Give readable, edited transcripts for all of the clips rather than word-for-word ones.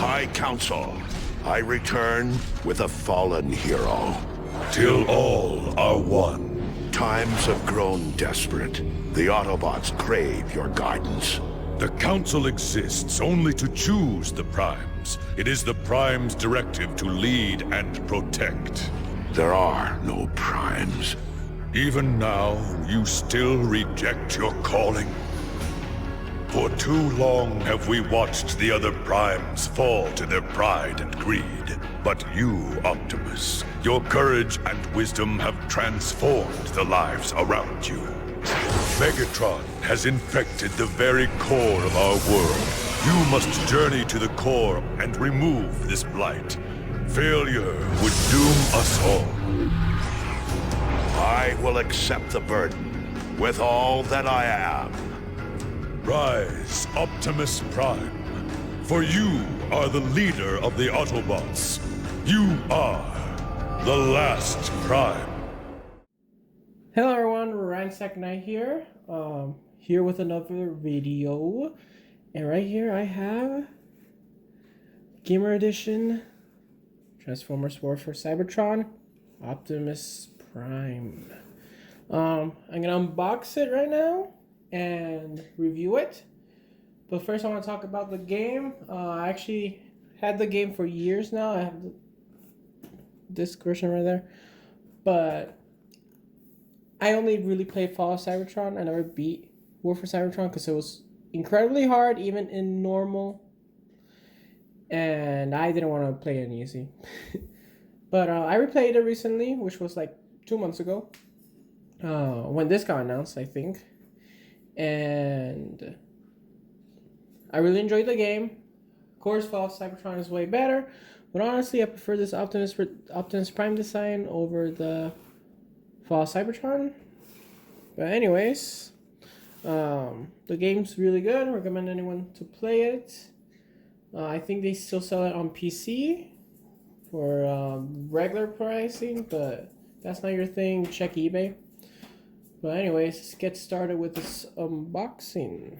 High Council, I return with a fallen hero. Till all are one. Times have grown desperate. The Autobots crave your guidance. The Council exists only to choose the Primes. It is the Primes' directive to lead and protect. There are no primes. Even now, you still reject your calling? For too long have we watched the other Primes fall to their pride and greed. But you, Optimus, your courage and wisdom have transformed the lives around you. Megatron has infected the very core of our world. You must journey to the core and remove this blight. Failure would doom us all. I will accept the burden with all that I am. Rise, Optimus Prime. For you are the leader of the Autobots. You are the last Prime. Hello everyone, Ransack Knight here. Here with another video. And right here I have Gamer Edition Transformers War for Cybertron Optimus Prime. I'm gonna unbox it right now and review it. But first I want to talk about the game. I actually had the game for years now. I have this version right there. But I only really played Fall of Cybertron. I never beat War for Cybertron because it was incredibly hard, even in normal. And I didn't want to play it easy. But I replayed it recently, which was like 2 months ago. When this got announced, I think. And I really enjoyed the game. Of course, Fall of Cybertron is way better. But honestly, I prefer this Optimus Prime design over the Fall of Cybertron. But anyways, the game's really good. I recommend anyone to play it. I think they still sell it on PC for regular pricing, but if that's not your thing, check eBay. But anyways, let's get started with this unboxing.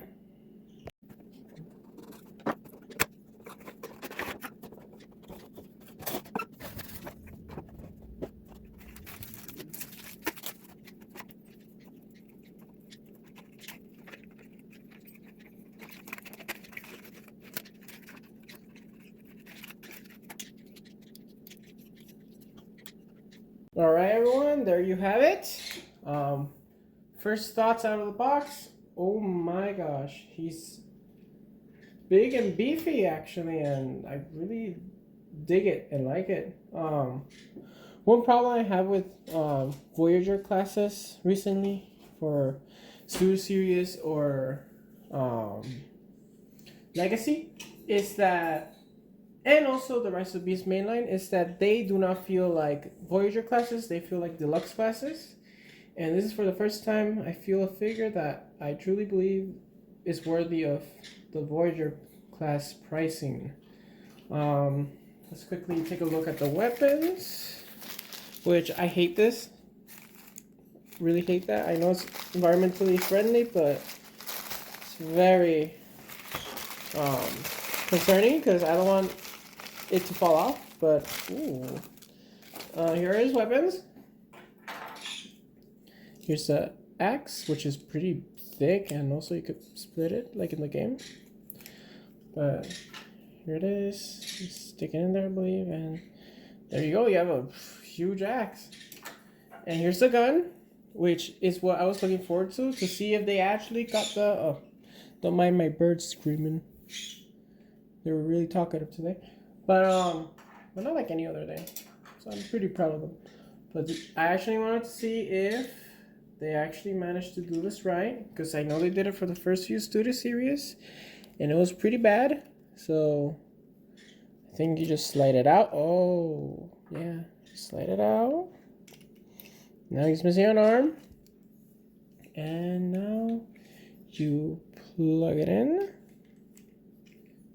Alright everyone, there you have it. First thoughts out of the box. Oh my gosh, he's big and beefy actually, and I really dig it and like it. One problem I have with Voyager classes recently for Studio Series or Legacy is that, and also the Rise of the Beast mainline, is that they do not feel like Voyager classes, they feel like deluxe classes. And this is for the first time I feel a figure that I truly believe is worthy of the Voyager class pricing. Let's quickly take a look at the weapons, which I hate this. Really hate that. I know it's environmentally friendly, but it's very concerning because I don't want it to fall off. But ooh. Here are his weapons. Here's the axe, which is pretty thick, and also you could split it like in the game. But here it is. Just stick it in there, I believe, and there you go. You have a huge axe. And here's the gun, which is what I was looking forward to see if they actually got the. Oh, don't mind my birds screaming. They were really talkative today, but not like any other day. So I'm pretty proud of them. But I actually wanted to see if they actually managed to do this right, because I know they did it for the first few Studio Series, and it was pretty bad. So I think you just slide it out. Oh, yeah, slide it out. Now he's missing an arm. And now you plug it in.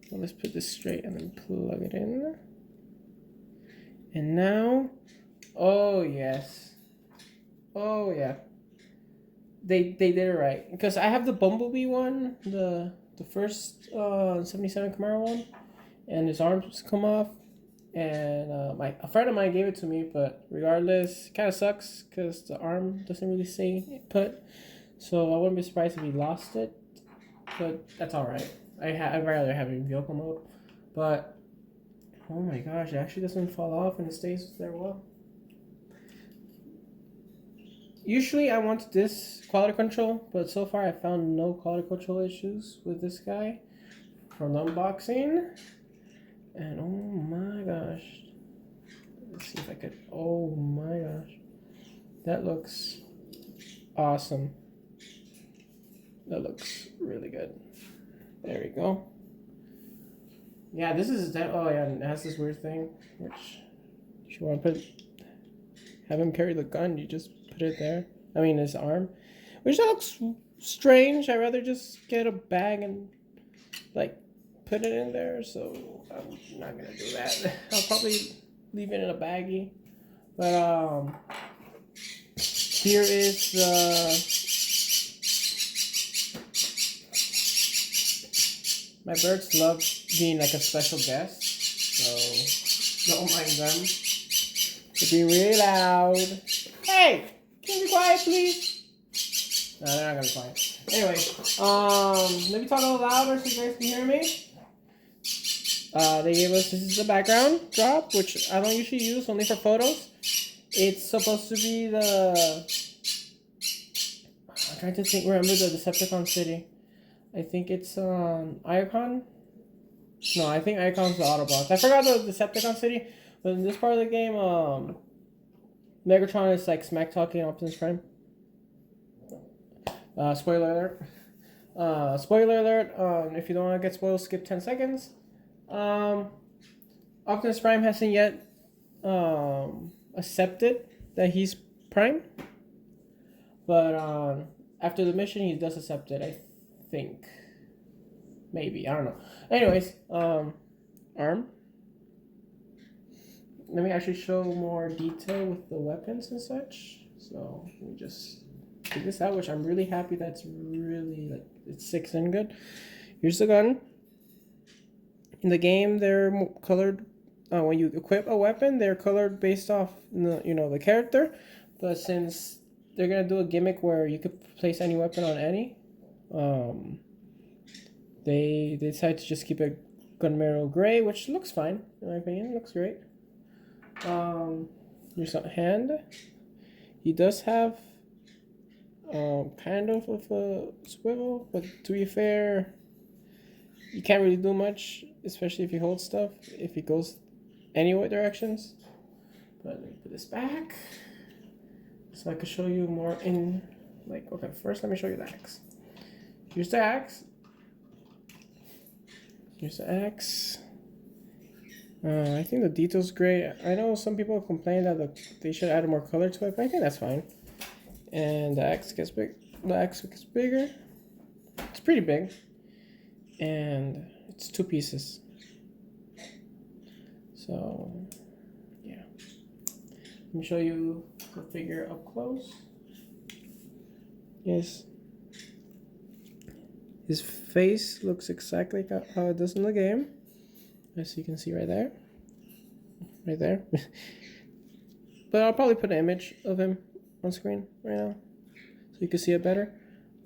Well, let's put this straight and then plug it in. And now, oh yes. Oh yeah. They did it right. Because I have the Bumblebee one, the first 77 Camaro one. and his arms come off. And a friend of mine gave it to me, but regardless, kind of sucks because the arm doesn't really say put. So I wouldn't be surprised if he lost it, but that's all right. I'd rather have it in vehicle mode, but oh my gosh, it actually doesn't fall off and it stays there well. Usually I want this quality control, but so far I found no quality control issues with this guy from the unboxing. And oh my gosh, let's see if I could, oh my gosh, that looks awesome. That looks really good. There we go. Yeah, this is that. Oh yeah, and it has this weird thing, which if you want to have him carry the gun, you just put it there. I mean, his arm, which that looks strange. I'd rather just get a bag and like put it in there. So I'm not gonna do that. I'll probably leave it in a baggie. But here is the. My birds love being like a special guest, so don't mind them. They're being really loud. Hey, can you be quiet, please? No, they're not gonna be quiet. Anyway, let me talk a little louder so you guys can hear me. They gave us, this is the background drop, which I don't usually use, only for photos. It's supposed to be the, I'm trying to remember the Decepticon city. I think it's Icon. No, I think Icon's the Autobots. I forgot the Decepticon city, but in this part of the game, Megatron is like smack talking Optimus Prime. Spoiler alert. Spoiler alert. If you don't want to get spoiled, skip 10 seconds. Optimus Prime hasn't yet accepted that he's Prime, but after the mission, he does accept it. I think. Maybe. I don't know. Anyways, arm. Let me actually show more detail with the weapons and such. So let me just take this out, which I'm really happy that's really like it sticks in good. Here's the gun. In the game, they're colored. When you equip a weapon, they're colored based off the character. But since they're gonna do a gimmick where you could place any weapon on any, they decided to just keep it gunmetal gray, which looks fine in my opinion. It looks great. Here's a hand. He does have kind of a swivel, but to be fair, you can't really do much, especially if you hold stuff, if it goes any directions. But let me put this back so I can show you more in like, okay, first let me show you the axe. Here's the axe. Here's the axe. I think the detail's great. I know some people complain that they should add more color to it, but I think that's fine. And the axe gets big. The axe gets bigger. It's pretty big, and it's 2 pieces. So, yeah. Let me show you the figure up close. Yes. His face looks exactly how it does in the game, as you can see right there. Right there. But I'll probably put an image of him on screen right now, so you can see it better.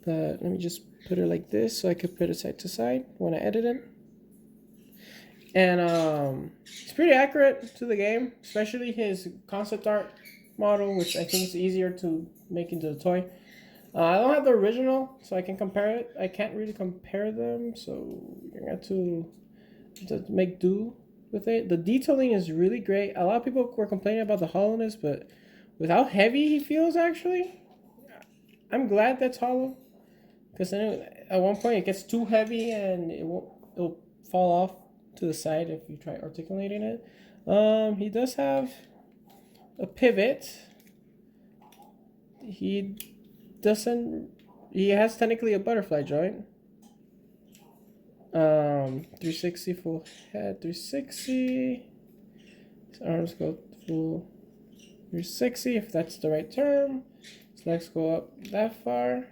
But let me just put it like this, so I could put it side to side when I edit it. And it's pretty accurate to the game, especially his concept art model, which I think is easier to make into the toy. I don't have the original, so I can compare it. I can't really compare them, so you're going to have to make do with it. The detailing is really great. A lot of people were complaining about the hollowness, but with how heavy he feels, actually, I'm glad that's hollow. Because then at one point it gets too heavy and it'll fall off to the side if you try articulating it. He does have a pivot. He has technically a butterfly joint. 360 full head, 360. His arms go full 360 if that's the right term. His legs go up that far.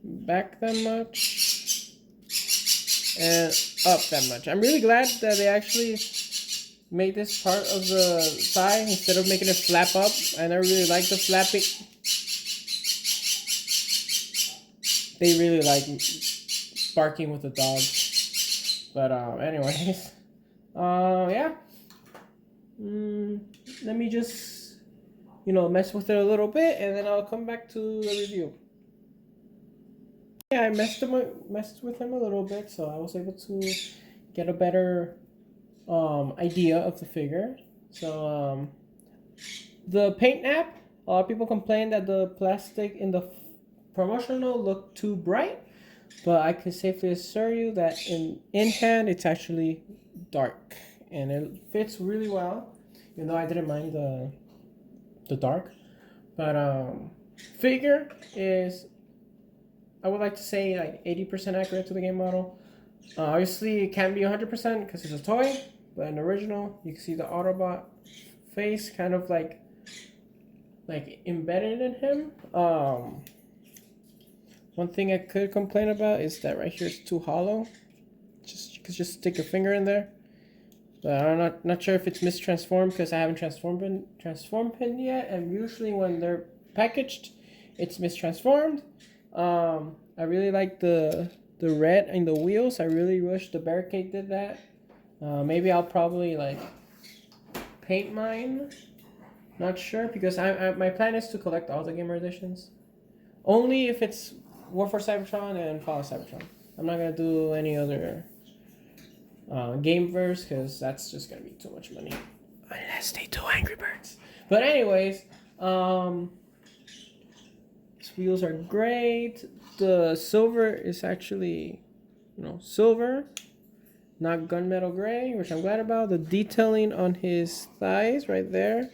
Back that much. and up that much. I'm really glad that they actually made this part of the thigh instead of making it flap up. I never really liked the flapping. They really like barking with the dog. But anyways, yeah. Let me just, mess with it a little bit, and then I'll come back to the review. Yeah, I messed with him a little bit, so I was able to get a better idea of the figure. So the paint nap, a lot of people complain that the plastic in the promotional looked too bright, but I can safely assure you that in hand it's actually dark, and it fits really well. Even though I didn't mind the dark, but figure is, I would like to say, like 80% accurate to the game model. Obviously, it can't be 100% because it's a toy, but in the original, you can see the Autobot face kind of like embedded in him. One thing I could complain about is that right here is too hollow. You could just stick your finger in there. But I'm not sure if it's mistransformed because I haven't transformed him yet. And usually when they're packaged, it's mistransformed. I really like the red in the wheels. I really wish the barricade did that. Maybe I'll probably paint mine. Not sure, because my plan is to collect all the gamer editions. Only if it's War for Cybertron and Fall of Cybertron. I'm not gonna do any other Gameverse, because that's just gonna be too much money. Unless they do Angry Birds. But anyways, these wheels are great. The silver is actually, silver, not gunmetal gray, which I'm glad about. The detailing on his thighs right there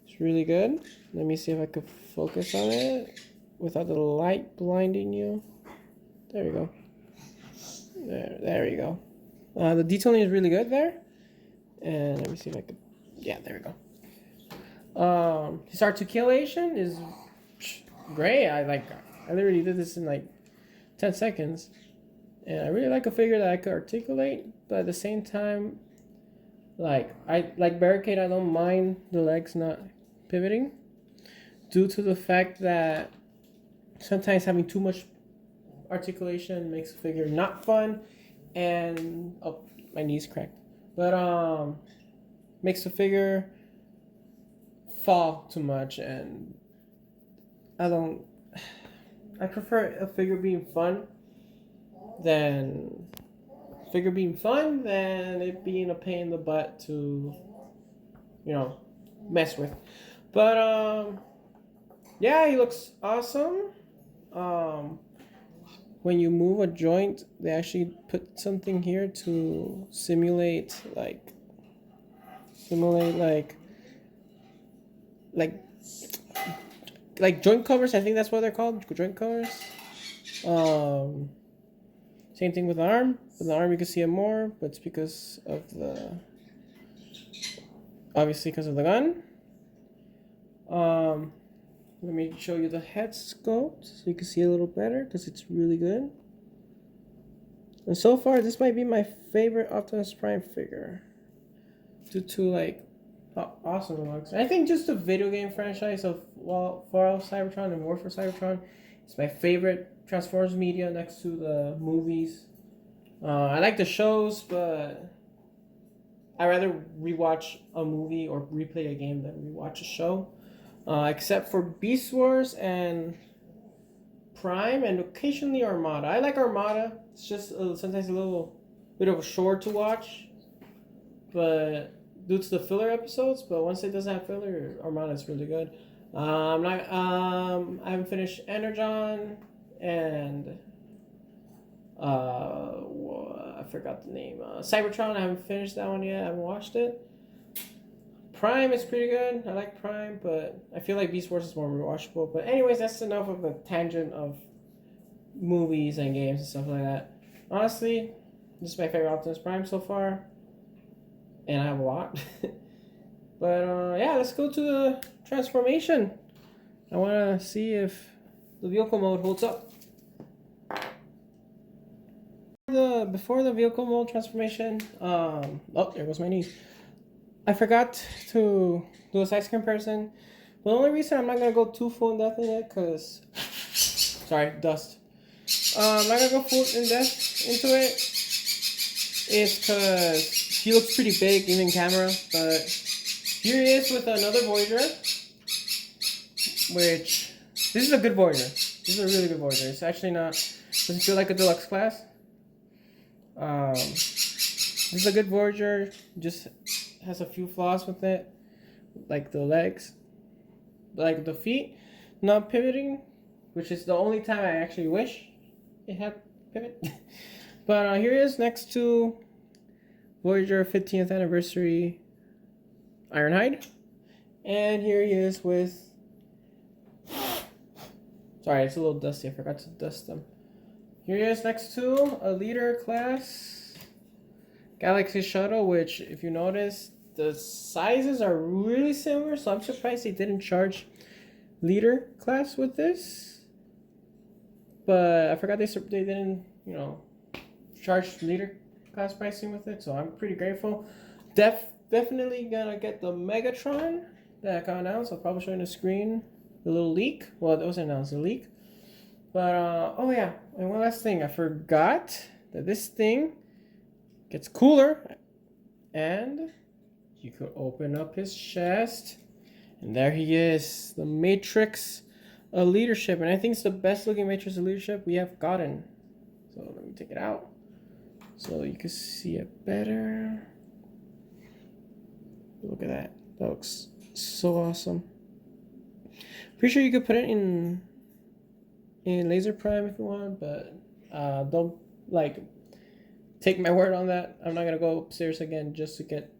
is really good. Let me see if I could focus on it without the light blinding you. There we go. There you go. The detailing is really good there. And let me see if I could. Yeah, there we go. His articulation is great. I literally did this in 10 seconds. And I really like a figure that I could articulate, but at the same time, I like Barricade, I don't mind the legs not pivoting, due to the fact that sometimes having too much articulation makes the figure not fun, and my knee's cracked. But makes the figure fall too much, and I prefer a figure being fun than it being a pain in the butt to mess with. But yeah, he looks awesome. When you move a joint, they actually put something here to simulate joint covers. I think that's what they're called, joint covers. Same thing with the arm. With the arm, you can see it more, but it's because of obviously because of the gun. Let me show you the head sculpt so you can see a little better, because it's really good. And so far, this might be my favorite Optimus Prime figure, due to how awesome it looks. I think just the video game franchise of Fall of Cybertron and War for Cybertron is my favorite Transformers media, next to the movies. I like the shows, but I rather rewatch a movie or replay a game than rewatch a show. Except for Beast Wars and Prime, and occasionally Armada. I like Armada. It's just sometimes a little bit of a chore to watch, but due to the filler episodes. But once it doesn't have filler, Armada is really good. I haven't finished Energon, and I forgot the name. Cybertron. I haven't finished that one yet. I haven't watched it. Prime is pretty good. I like Prime, but I feel like Beast Wars is more rewatchable. But anyways, that's enough of a tangent of movies and games and stuff like that. Honestly, this is my favorite Optimus Prime so far, and I have a lot. But yeah, let's go to the transformation. I want to see if the vehicle mode holds up. The the vehicle mode transformation, oh, there goes my knee. I forgot to do a size comparison. But the only reason I'm not gonna go too full in depth in it, cause sorry, dust. I'm not gonna go full in depth into it. It's cause he looks pretty big even in camera, but here he is with another Voyager, which this is a good Voyager. This is a really good Voyager. It's actually not, doesn't feel like a deluxe class. This is a good Voyager, just has a few flaws with it, like the legs, like the feet not pivoting, which is the only time I actually wish it had pivot. But here he is next to Voyager 15th anniversary Ironhide, and here he is with, sorry, it's a little dusty, I forgot to dust them. Here he is next to a leader class Galaxy Shuttle, which if you notice, the sizes are really similar, so I'm surprised they didn't charge leader class with this. But I forgot they didn't, you know, charge leader class pricing with it, so I'm pretty grateful. Definitely gonna get the Megatron that got announced. I'll probably show you on the screen the little leak. Well, that wasn't announced, a leak. But oh yeah, and one last thing, I forgot that this thing gets cooler, and you could open up his chest, and there he is, the Matrix of Leadership, and I think it's the best looking Matrix of Leadership we have gotten. So let me take it out so you can see it better. Look at that. That looks so awesome. Pretty sure you could put it in Laser Prime if you want, but don't like take my word on that. I'm not gonna go upstairs again just to get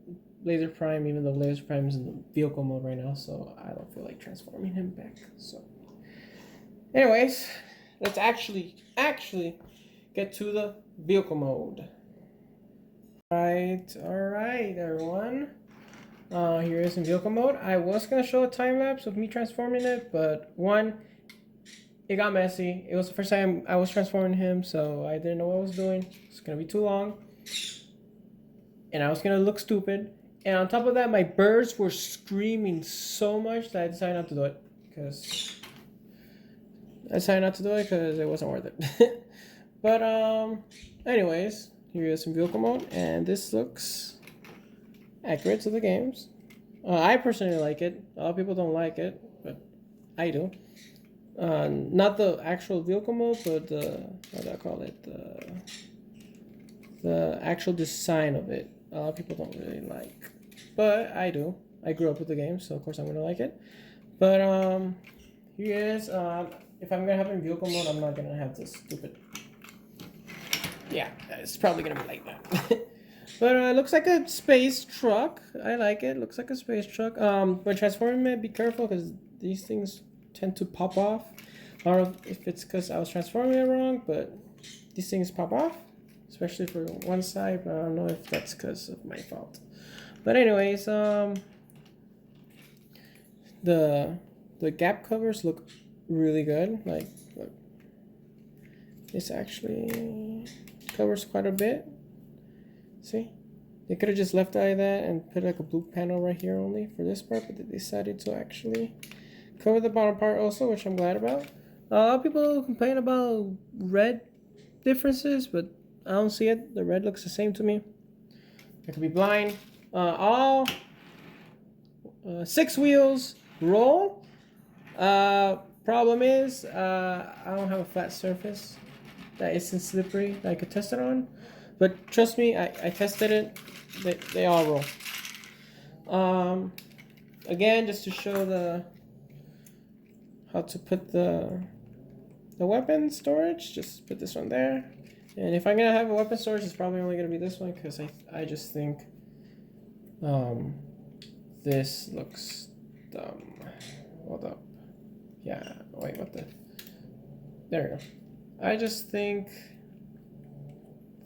Laser Prime, even though Laser Prime is in the vehicle mode right now, so I don't feel like transforming him back. So anyways, let's actually get to the vehicle mode. All right, everyone. Here is in vehicle mode. I was gonna show a time lapse of me transforming it, but one, it got messy. It was the first time I was transforming him, so I didn't know what I was doing. It's gonna be too long, and I was gonna look stupid. And on top of that, my birds were screaming so much that I decided not to do it because it wasn't worth it. But anyways, here is some vehicle mode, and this looks accurate to the games. I personally like it. A lot of people don't like it, but I do. Not the actual vehicle mode, but the, what do I call it? The actual design of it. A lot of people don't really like, but I do. I grew up with the game, so of course I'm gonna like it. But here is if I'm gonna have it in vehicle mode, I'm not gonna have this stupid. Yeah, it's probably gonna be like that. But it looks like a space truck. I like it. Looks like a space truck. When transforming it, be careful because these things tend to pop off. I don't know if it's because I was transforming it wrong, but these things pop off, especially for one side. But I don't know if that's because of my fault. But anyways, the gap covers look really good. Like, look, this actually covers quite a bit. See, they could have just left out of that and put like a blue panel right here only for this part, but they decided to actually cover the bottom part also, which I'm glad about. A lot of people complain about red differences, but I don't see it. The red looks the same to me. I could be blind. All 6 wheels roll. Problem is, I don't have a flat surface that isn't slippery that I could test it on. But trust me, I tested it. They all roll. Again, just to show how to put the weapon storage, just put this one there. And if I'm gonna have a weapon storage, it's probably only gonna be this one because I just think this looks dumb. Hold up. Yeah. Wait. What the? There we go. I just think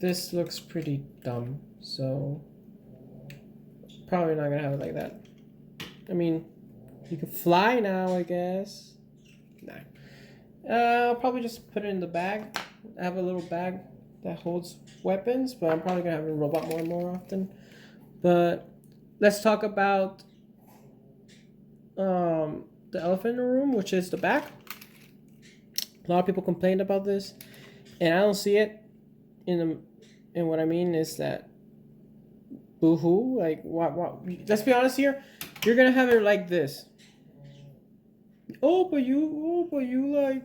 this looks pretty dumb, so probably not gonna have it like that. I mean, you can fly now, I guess. Nah. I'll probably just put it in the bag. I have a little bag that holds weapons, but I'm probably gonna have a robot more and more often. But let's talk about the elephant in the room, which is the back. A lot of people complained about this, and I don't see it. And what I mean is that, boo-hoo, like what? Let's be honest here. You're gonna have it like this. Oh, but you like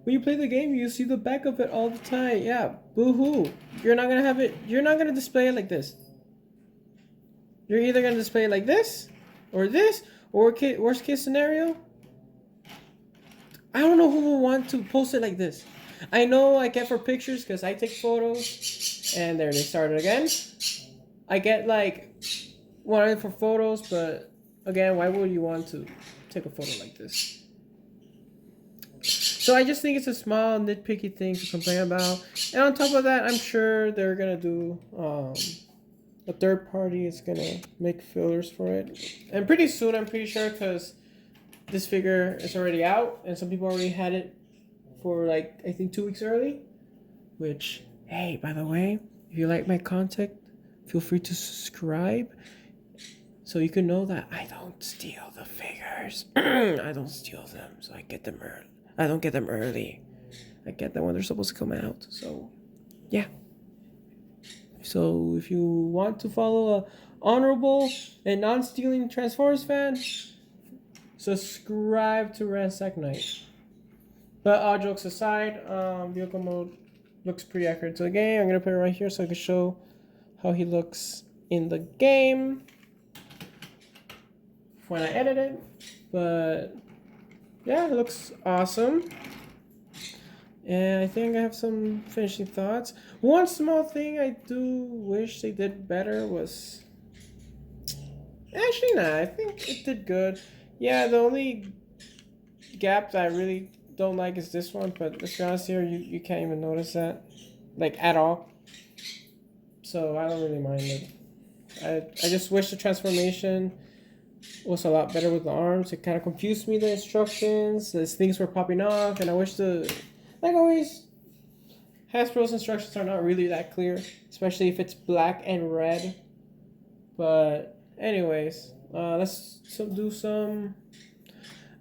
when you play the game, you see the back of it all the time. Yeah, boo-hoo. You're not gonna have it. You're not gonna display it like this. You're either gonna display it like this, or this, or worst case scenario. I don't know who will want to post it like this. I know I get for pictures because I take photos, and there they started again. I get like one for photos, but again, why would you want to take a photo like this? So I just think it's a small nitpicky thing to complain about. And on top of that, I'm sure they're gonna do a third party is gonna make fillers for it, and pretty soon, I'm pretty sure, because this figure is already out and some people already had it for like I think 2 weeks early. Which, hey, by the way, if you like my content, feel free to subscribe so you can know that I don't steal the figures. I don't steal them, so I get them early. I don't get them early. I get them when they're supposed to come out. So, yeah. So if you want to follow a honorable and non-stealing Transformers fan, subscribe to Ransack Knight. But all jokes aside, vehicle mode looks pretty accurate to the game. I'm gonna put it right here so I can show how he looks in the game when I edit it. But yeah, it looks awesome. And I think I have some finishing thoughts. One small thing I do wish they did better was... Actually, nah, I think it did good. Yeah, the only gap that I really don't like is this one, but let's be honest here, you can't even notice that. Like, at all. So, I don't really mind it. I just wish the transformation was a lot better with the arms. It kind of confused me, the instructions, as things were popping off, and I wish like always, Hasbro's instructions are not really that clear, especially if it's black and red. But anyways, let's do some...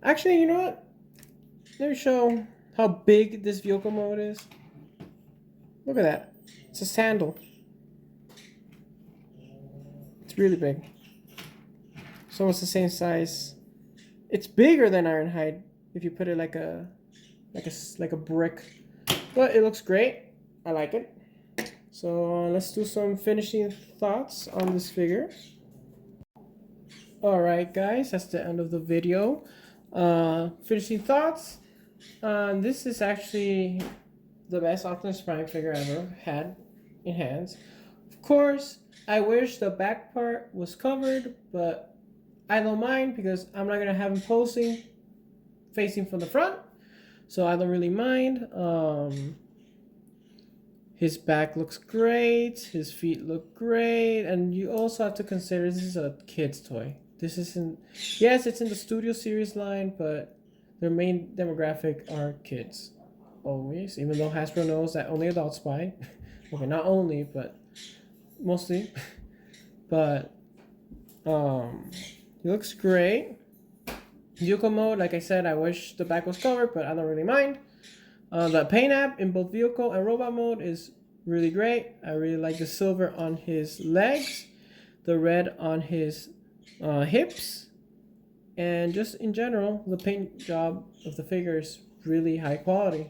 Actually, you know what? Let me show how big this vehicle mode is. Look at that. It's a sandal. It's really big. It's almost the same size. It's bigger than Ironhide if you put it like a brick. But it looks great. I like it. So let's do some finishing thoughts on this figure. Alright guys, that's the end of the video. Finishing thoughts. This is actually the best Optimus Prime figure I ever had in hands. Of course, I wish the back part was covered, but I don't mind because I'm not going to have him posing facing from the front. So I don't really mind. His back looks great. His feet look great. And you also have to consider this is a kid's toy. This isn't... Yes, it's in the Studio Series line, but their main demographic are kids. Always. Even though Hasbro knows that only adults buy. Okay, not only, but mostly. But, he looks great. Vehicle mode, like I said, I wish the back was covered, but I don't really mind. The paint app in both vehicle and robot mode is really great. I really like the silver on his legs, the red on his hips, and just in general, the paint job of the figure is really high quality.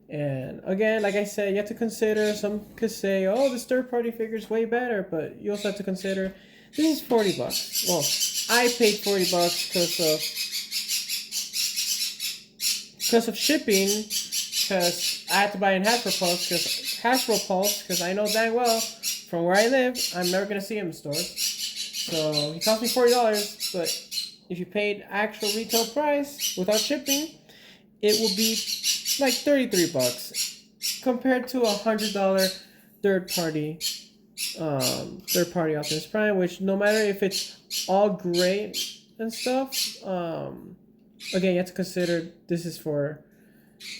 And again, like I said, you have to consider, some could say, oh, this third-party figure is way better, but you also have to consider this is $40. Well, I paid $40 because of shipping, because I had to buy in Hasbro Pulse, because I know dang well from where I live, I'm never gonna see him in stores. So he cost me $40, but if you paid actual retail price without shipping, it will be like $33 compared to $100 third party Optimus Prime, which no matter if it's all great and stuff, again, you have to consider this is for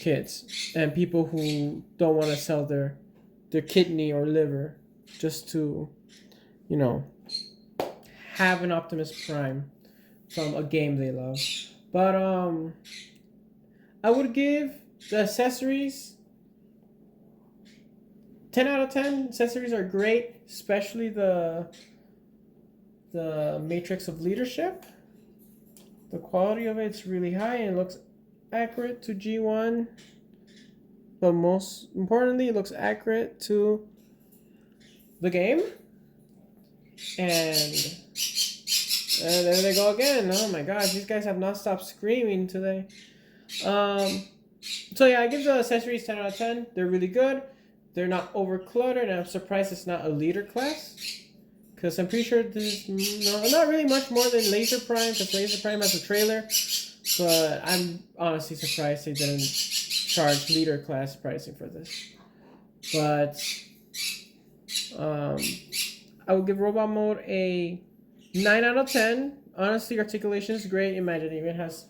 kids and people who don't want to sell their their kidney or liver just to, you know, have an Optimus Prime from a game they love. But I would give the accessories 10 out of 10. Accessories are great, especially the Matrix of Leadership. The quality of it's really high and it looks accurate to G1. But most importantly, it looks accurate to the game. And there they go again. Oh my gosh, these guys have not stopped screaming today. So yeah, I give the accessories 10 out of 10. They're really good. They're not over cluttered, and I'm surprised it's not a leader class. Because I'm pretty sure this is not really much more than Laser Prime, because Laser Prime has a trailer. But I'm honestly surprised they didn't charge leader class pricing for this. But I would give Robot Mode a 9 out of 10. Honestly, articulation is great. Imagine it even has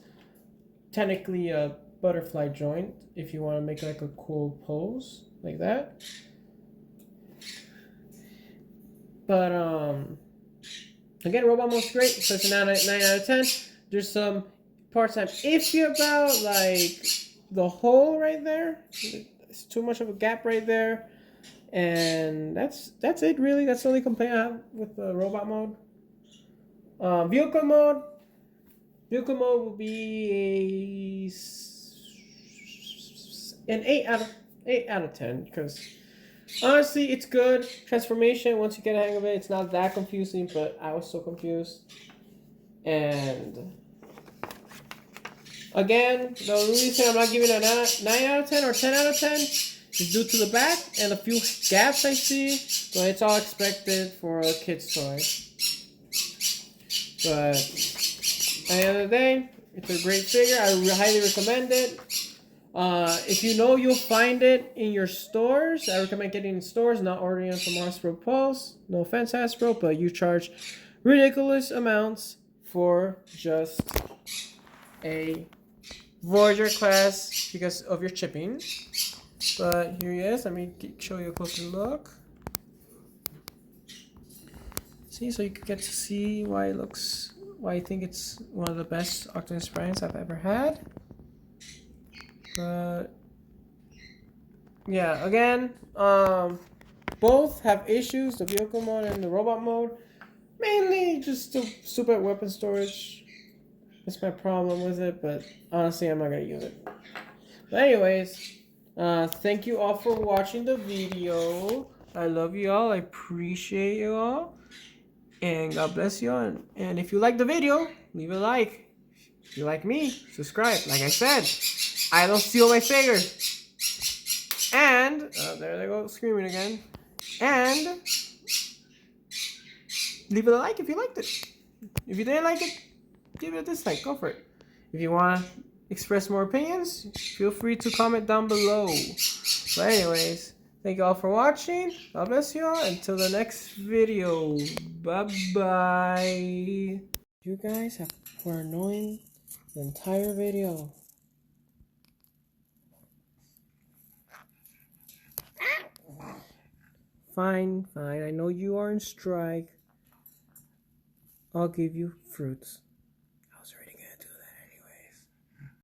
technically a butterfly joint if you want to make like a cool pose like that. But again, Robot Mode's great, so it's a 9 out of 10. There's some parts I'm iffy about, like the hole right there. It's too much of a gap right there. And that's it really. That's the only complaint I have with the Robot Mode. Vehicle mode will be an 8 out of 10, because honestly it's good. Transformation, once you get a hang of it, it's not that confusing, but I was so confused. And again, the reason I'm not giving it a 9 out of 10 or 10 out of 10 is due to the back and a few gaps I see, but it's all expected for a kid's toy. But at the end of the day, it's a great figure. I highly recommend it. If you know you'll find it in your stores, I recommend getting in stores, not ordering it from Hasbro Pulse. No offense, Hasbro, but you charge ridiculous amounts for just a Voyager class because of your shipping. But here he is. Let me show you a closer look. See, so you can get to see why I think it's one of the best Optimus Primes I've ever had. But yeah, again, both have issues, the vehicle mode and the robot mode. Mainly just the stupid weapon storage. That's my problem with it, but honestly, I'm not gonna use it. But anyways, thank you all for watching the video. I love you all. I appreciate you all. And God bless you all. And if you like the video, leave a like. If you like me, subscribe. Like I said, I don't steal my figures. And, there they go screaming again. And, leave it a like if you liked it. If you didn't like it, give it a dislike. Go for it. If you want to express more opinions, feel free to comment down below. But anyways, thank you all for watching. God bless you all. Until the next video. Bye-bye. You guys were annoying the entire video. Fine. I know you are on strike. I'll give you fruits.